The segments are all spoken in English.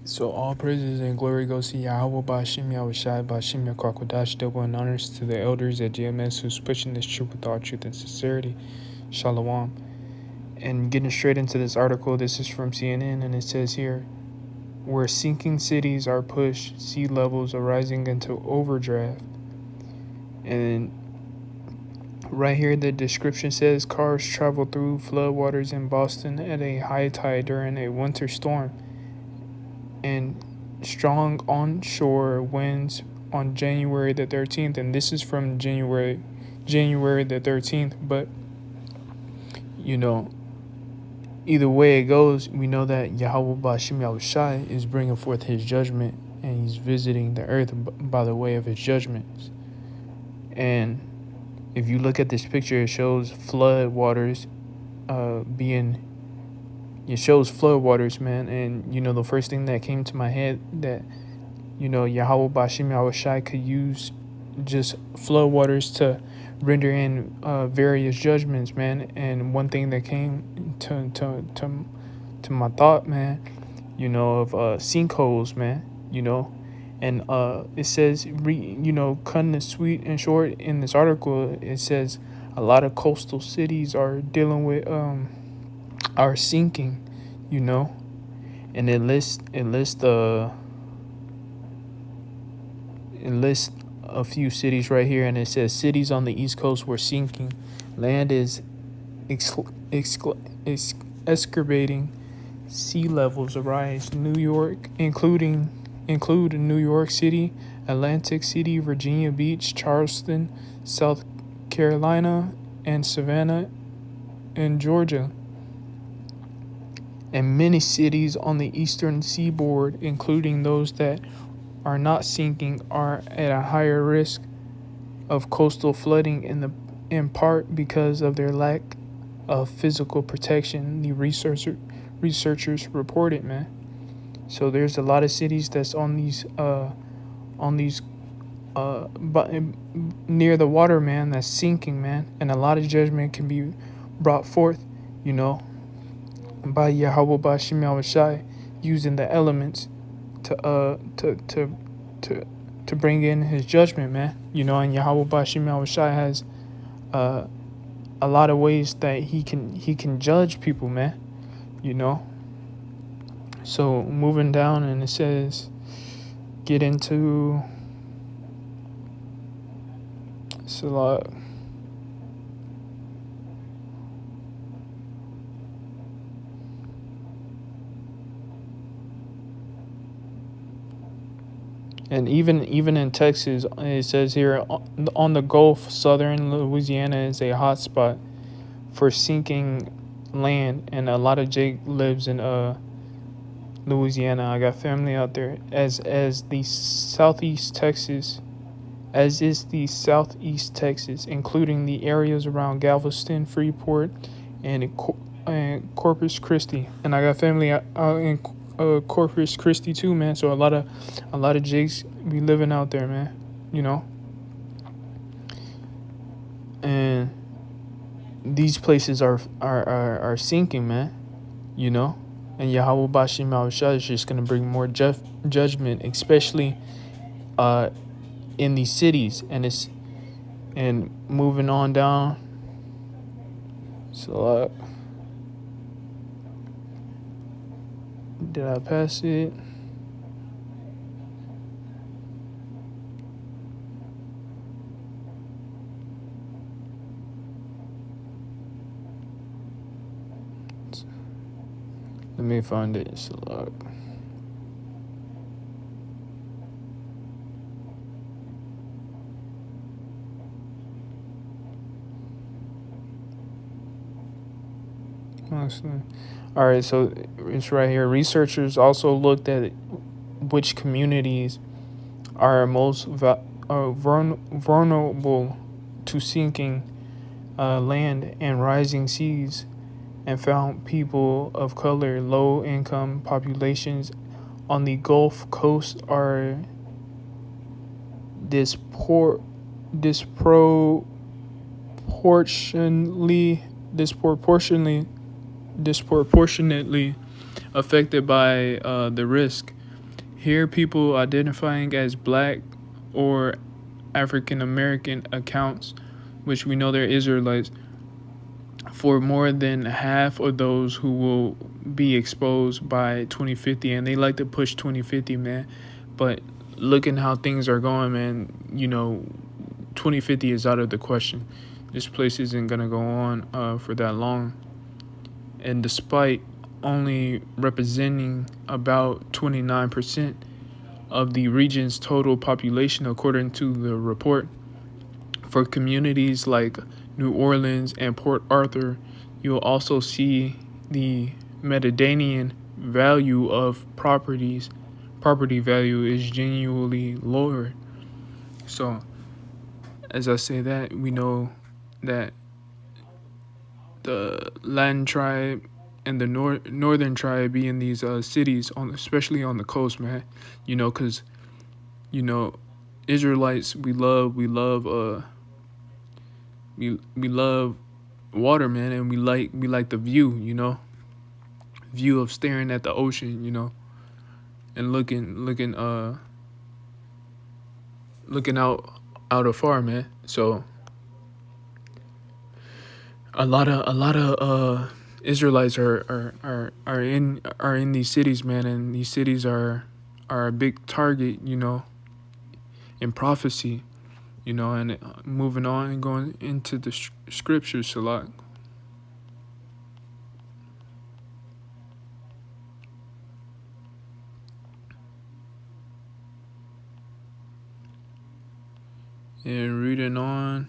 So all praises and glory goes to Yahweh Bashim Yahushai Bashim Yakwakadash, double and honors to the elders at GMS who's pushing this truth with all truth and sincerity. Shalom. And getting straight into this article, this is from CNN, and it says here, where sinking cities are pushed, sea levels are rising into overdraft. And right here, the description says cars travel through floodwaters in Boston at a high tide during a winter storm. And strong onshore winds on January the 13th, and this is from January the 13th. But either way it goes, we know that Yahweh Bashim Yahushai is bringing forth his judgment, and he's visiting the earth by the way of his judgments. And if you look at this picture, it shows flood waters it shows flood waters, man. And the first thing that came to my head, that Yahweh Bashim Yahushai could use just flood waters to render in various judgments, man. And one thing that came to my thought, man, of sinkholes, man, and it says, cutting it sweet and short in this article, it says a lot of coastal cities are dealing with are sinking, and it lists a few cities right here, and it says cities on the East Coast were sinking. Land is excavating. Sea levels rise. New York, include New York City, Atlantic City, Virginia Beach, Charleston, South Carolina, and Savannah, and Georgia. And many cities on the eastern seaboard, including those that are not sinking, are at a higher risk of coastal flooding in part because of their lack of physical protection, the researchers reported, man. So there's a lot of cities that's on these near the water, man, that's sinking, man, and a lot of judgment can be brought forth, by Yahweh Bashim Yahushai, using the elements to bring in his judgment, man. And Yahweh Bashim Yahushai has a lot of ways that he can judge people, man. So moving down, and it says, get into Salah. And even in Texas, it says here, on the Gulf, southern Louisiana is a hot spot for sinking land, and a lot of Jake lives in Louisiana. I got family out there, as is the southeast Texas, including the areas around Galveston, Freeport, and Corpus Christi. And I got family out in Corpus Christi too, man. So a lot of Jakes be living out there, man. And these places are sinking, man. And Yahweh Bashim Yahushua is just gonna bring more judgment, especially in these cities. And moving on down. So did I pass it? Let me find it. So all right, so it's right here. Researchers also looked at which communities are most vulnerable to sinking land and rising seas, and found people of color, low-income populations on the Gulf Coast are disproportionately affected by the risk. Here, people identifying as black or African American accounts, which we know they're Israelites, for more than half of those who will be exposed by 2050. And they like to push 2050, man. But looking how things are going, man, 2050 is out of the question. This place isn't going to go on for that long. And despite only representing about 29% of the region's total population, according to the report, for communities like New Orleans and Port Arthur, you'll also see the Mediterranean value of property value is genuinely lower. So, as I say that, we know that the Latin tribe and the northern tribe be in these cities, especially on the coast, man. Because Israelites, we love we love water, man, and we like the view of staring at the ocean, and looking out afar, man. So a lot of Israelites are in these cities, man, and these cities are a big target, in prophecy, and moving on and going into the scriptures, Salat. And reading on.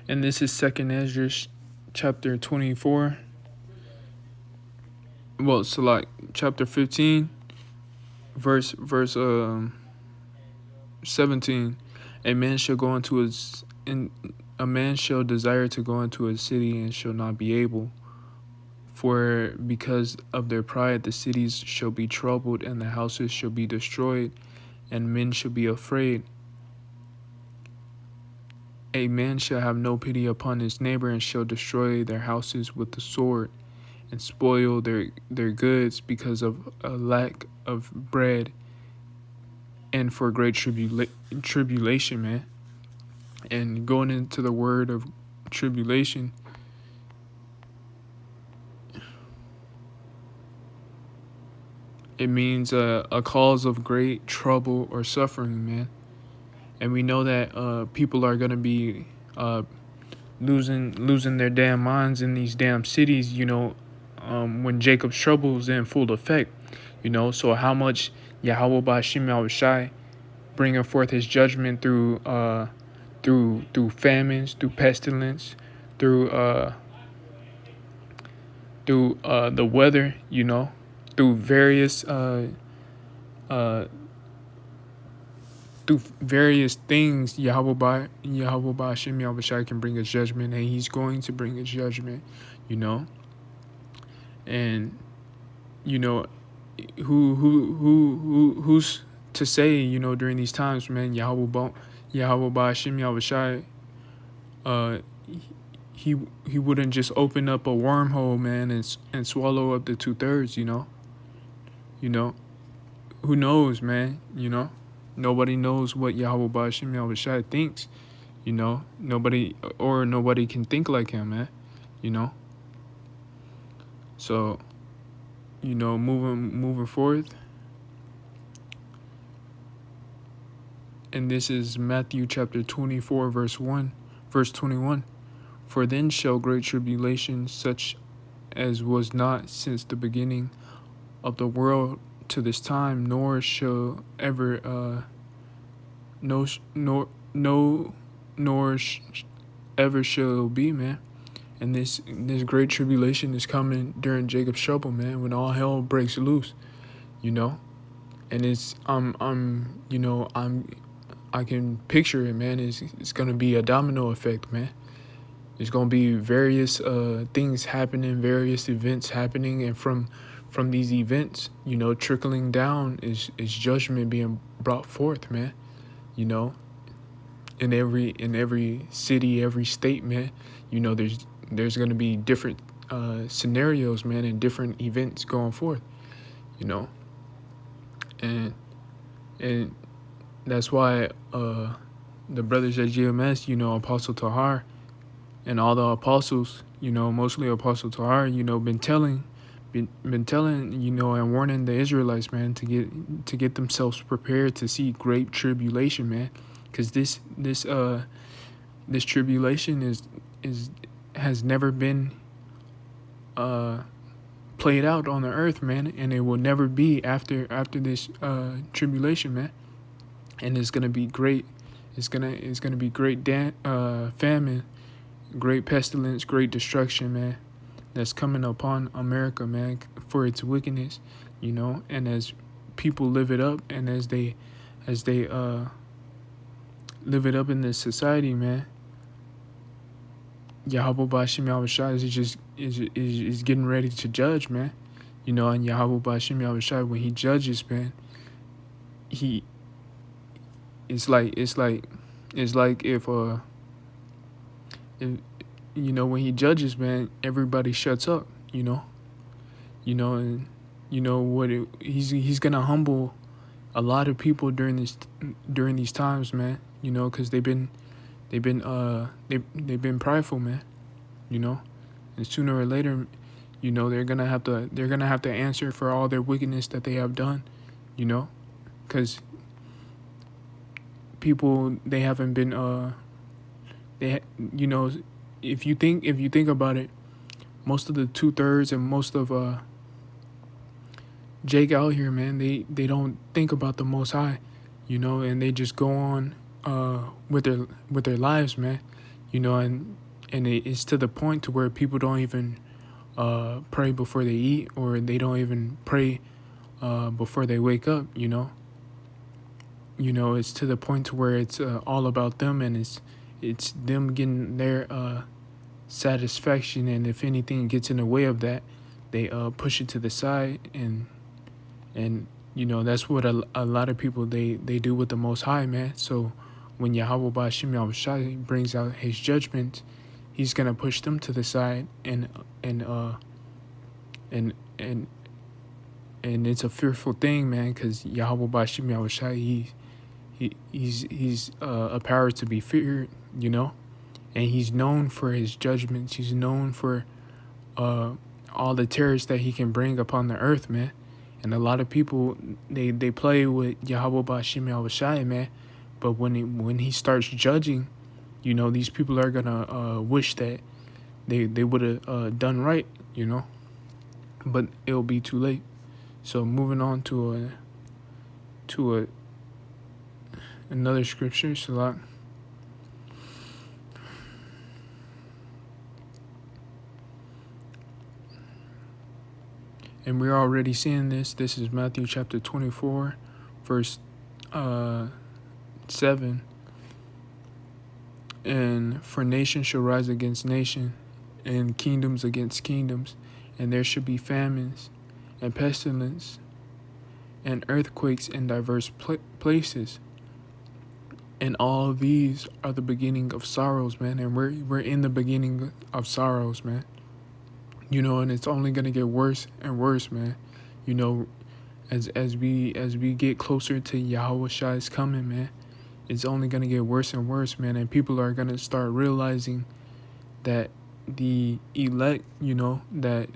And this is 2nd Ezra chapter 24. Well, so like chapter 15, verse 17. A man shall desire to go into a city and shall not be able. For because of their pride, the cities shall be troubled, and the houses shall be destroyed, and men shall be afraid. A man shall have no pity upon his neighbor, and shall destroy their houses with the sword, and spoil their goods because of a lack of bread, and for great tribulation, man. And going into the word of tribulation, it means a cause of great trouble or suffering, man. And we know that people are gonna be losing their damn minds in these damn cities, when Jacob's trouble is in full effect, So how much Yahweh Ba'ashim Yahushai bringing forth His judgment through famines, through pestilence, through the weather, through various things, Yahweh Ba'ashim Yahushai can bring His judgment, and He's going to bring His judgment, and who's to say, during these times, man, Yahweh Ba'ashim Yahushai, he wouldn't just open up a wormhole, man, and swallow up the 2/3, who knows, man, nobody knows what Yahweh Ba'ashim Yahushai thinks, nobody can think like Him, man, so, moving forth. And this is Matthew chapter 24, verse 21. For then shall great tribulation, such as was not since the beginning of the world to this time, nor shall ever ever shall be, man. And this great tribulation is coming during Jacob's trouble, man, when all hell breaks loose, And it's I can picture it, man. It's gonna be a domino effect, man. There's gonna be various things happening, various events happening, and from these events, trickling down is judgment being brought forth, man. in every city, every state, man. There's gonna be different scenarios, man, and different events going forth. You know, and and that's why the brothers at GMS, Apostle Tahar and all the apostles, mostly Apostle Tahar, been telling, and warning the Israelites, man, to get themselves prepared to see great tribulation, man, because this tribulation is has never been played out on the earth, man, and it will never be after this tribulation, man, and it's gonna be great. It's gonna be great famine, great pestilence, great destruction, man, that's coming upon America, man, for its wickedness, and as people live it up, and as they live it up in this society, man, Yahweh Bashim Yahushua is getting ready to judge, man. And Yahweh Bashim Yahushua, when he judges, man, it's like if when he judges, man, everybody shuts up, and he's gonna humble a lot of people during these times, man, because they've been prideful, man, and sooner or later, they're gonna have to answer for all their wickedness that they have done, because people, they haven't been if you think about it, most of the 2/3 and most of Jake out here, man, they don't think about the Most High, and they just go on with their lives, man, and it's to the point to where people don't even pray before they eat, or they don't even pray before they wake up, it's to the point to where it's all about them, and it's them getting their satisfaction, and if anything gets in the way of that, they push it to the side, and that's what a lot of people they do with the Most High, man. So when Yahweh Bashim Yahushua brings out his judgment, he's gonna push them to the side, and it's a fearful thing, man, because Yahweh Bashim Yahushua, he's a power to be feared, and he's known for his judgments. He's known for all the terrors that he can bring upon the earth, man. And a lot of people, they play with Yahweh Bashim Yahushua, man. But when he starts judging, these people are gonna wish that they would have done right, but it'll be too late. So moving on to another scripture, Salat. And we're already seeing this. This is Matthew chapter 24, verse 7. And for nation shall rise against nation, and kingdoms against kingdoms, and there shall be famines, and pestilence, and earthquakes in diverse places. And all of these are the beginning of sorrows, man. And we're in the beginning of sorrows, man. And it's only gonna get worse and worse, man. As we get closer to Yahweh Shai's coming, man, it's only gonna get worse and worse, man. And people are gonna start realizing that the elect, that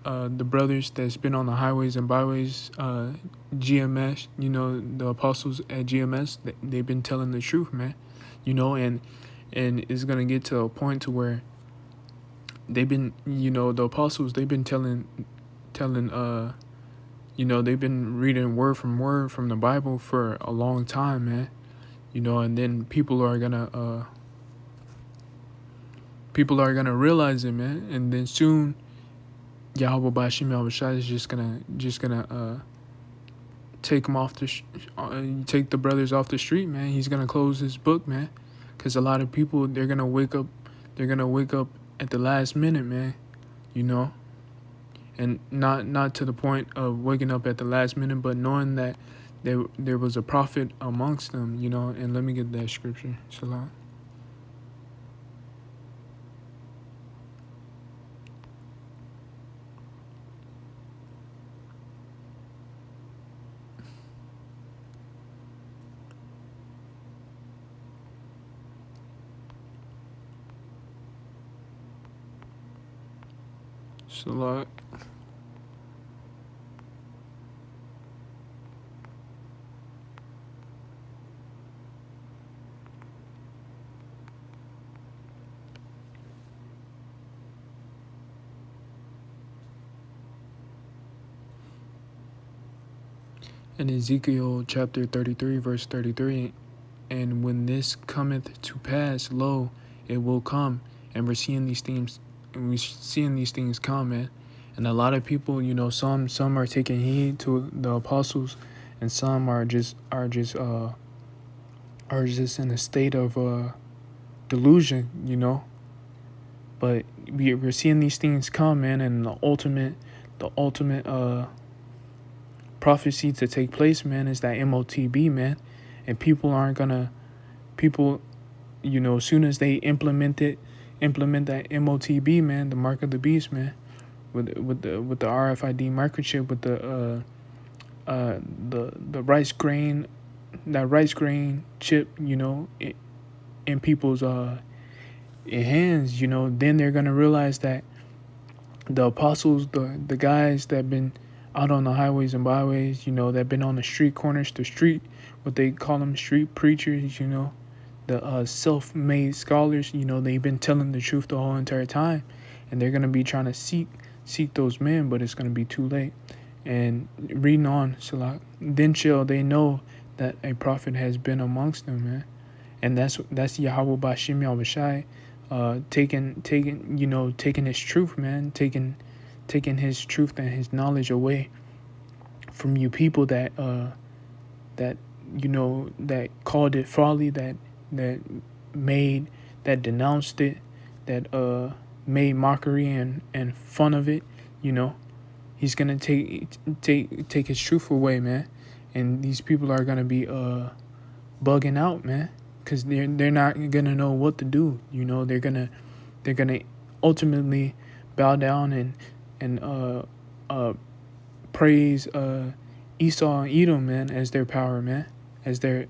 the brothers that's been on the highways and byways, GMS, the apostles at GMS, they've been telling the truth, man. And it's gonna get to a point to where they've been, the apostles, they've been telling, they've been reading word from the Bible for a long time, man. And then people are gonna realize it, man. And then soon, Yahweh Bashim Yahushua is just gonna take the brothers off the street, man. He's gonna close his book, man, because a lot of people, they're gonna wake up at the last minute, man, and not to the point of waking up at the last minute, but knowing that there was a prophet amongst them, you know. And let me get that scripture. Salah. Salah. In Ezekiel chapter 33, verse 33, and when this cometh to pass, lo, it will come, and we're seeing these things come, man. And a lot of people, you know, some are taking heed to the apostles, and some are just in a state of delusion, you know. But we're seeing these things come, man, and the ultimate prophecy to take place, man, is that MOTB, man. And people, you know, as soon as they implement that MOTB, man, the mark of the beast, man, with the RFID microchip, with the rice grain, that rice grain chip, you know, in people's hands, you know, then they're gonna realize that the apostles, the guys that been out on the highways and byways, you know, that been on the street corners, what they call them, street preachers, you know, the self-made scholars, you know, they've been telling the truth the whole entire time, and they're gonna be trying to seek those men, but it's gonna be too late. And reading on, Salah, then shall they know that a prophet has been amongst them, man. And that's Yahweh Bashim Yahushai, taking his truth, man, taking his truth and his knowledge away from you people that you know, that called it folly, that denounced it, that made mockery and fun of it, you know. He's gonna take his truth away, man. And these people are gonna be bugging out, man, because they're not gonna know what to do, you know. They're gonna ultimately bow down and praise Esau and Edom, man, as their power, man, as their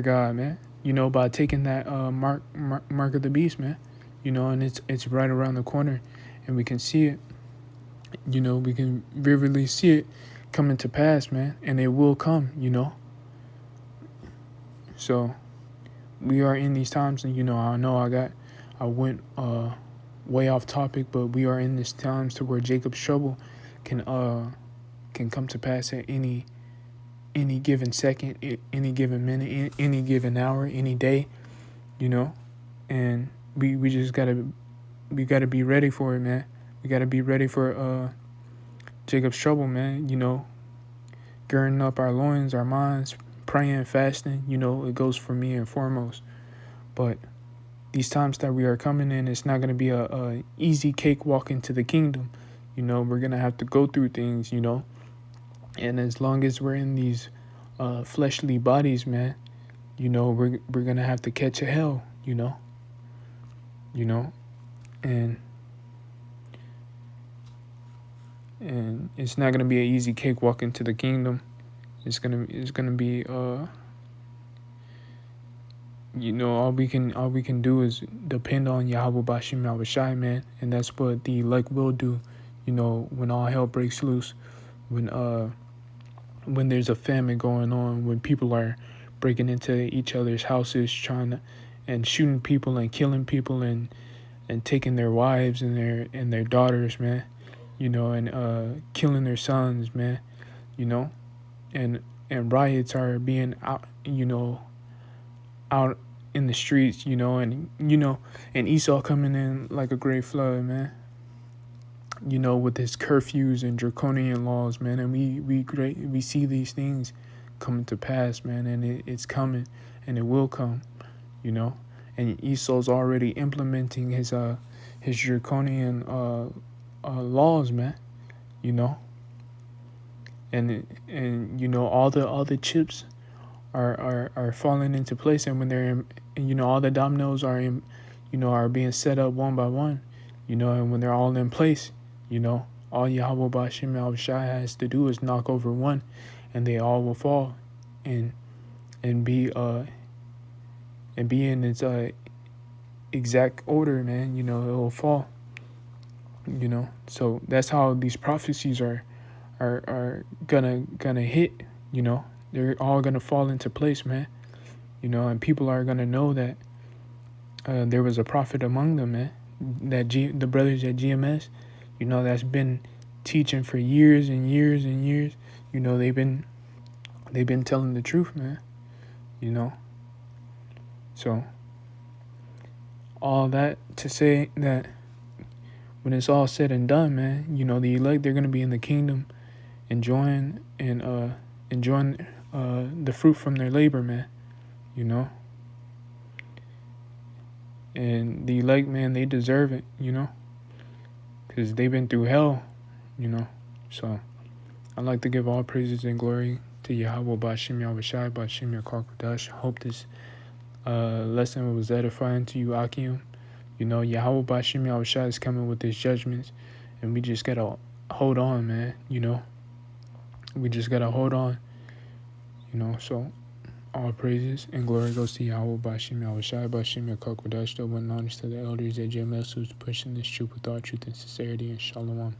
God, man, you know, by taking that mark of the beast, man, you know. And it's right around the corner, and we can see it, you know. We can vividly see it coming to pass, man, and it will come, you know. So we are in these times, and you know, I went way off topic, but we are in these times to where Jacob's trouble can come to pass at any given second, any given minute, any given hour, any day, you know. And we just gotta be ready for it, man. We gotta be ready for Jacob's trouble, man, you know. Girding up our loins, our minds, praying, fasting, you know, it goes for me and foremost. But these times that we are coming in, it's not going to be a easy cakewalk into the kingdom. You know, we're going to have to go through things, you know. And as long as we're in these fleshly bodies, man, you know, we're going to have to catch a hell, you know. And it's not going to be an easy cakewalk into the kingdom. It's going to be you know, all we can do is depend on Yahweh Bashim Yahushai, man. And that's what the elect will do, you know, when all hell breaks loose, when there's a famine going on, when people are breaking into each other's houses, and shooting people and killing people and taking their wives and their daughters, man, you know, and killing their sons, man, you know. And riots are being out, you know, out in the streets, you know, and Esau coming in like a great flood, man, you know, with his curfews and draconian laws, man. And we see these things coming to pass, man, and it's coming, and it will come, you know. And Esau's already implementing his draconian laws, man, you know. and all the chips are falling into place, and when they're in, and, all the dominoes are in, are being set up one by one, and when they're all in place, all Yahweh Bashim Al Shai has to do is knock over one, and they all will fall, and and be uh and be in its exact order, man. It will fall. So that's how these prophecies are gonna hit. They're all gonna fall into place, man. And people are gonna know that there was a prophet among them, man. The brothers at GMS, that's been teaching for years and years and years. They've been telling the truth, man. So all that to say that when it's all said and done, man, the elect, they're gonna be in the kingdom, enjoying the fruit from their labor, man. And the elect, man, they deserve it, because they've been through hell, So I'd like to give all praises and glory to Yahweh Bashim Yahushai Bashim Yakwakadash. Hope this lesson was edifying to you, Akim. Yahweh Bashim Yahushai is coming with his judgments, and we just gotta hold on, man. We just gotta hold on. So all praises and glory goes to Yahweh Bashim Yahushai Bashim Yakwakadash. Double honors to the elders at GMS who's pushing this truth with all truth and sincerity, and Shalom.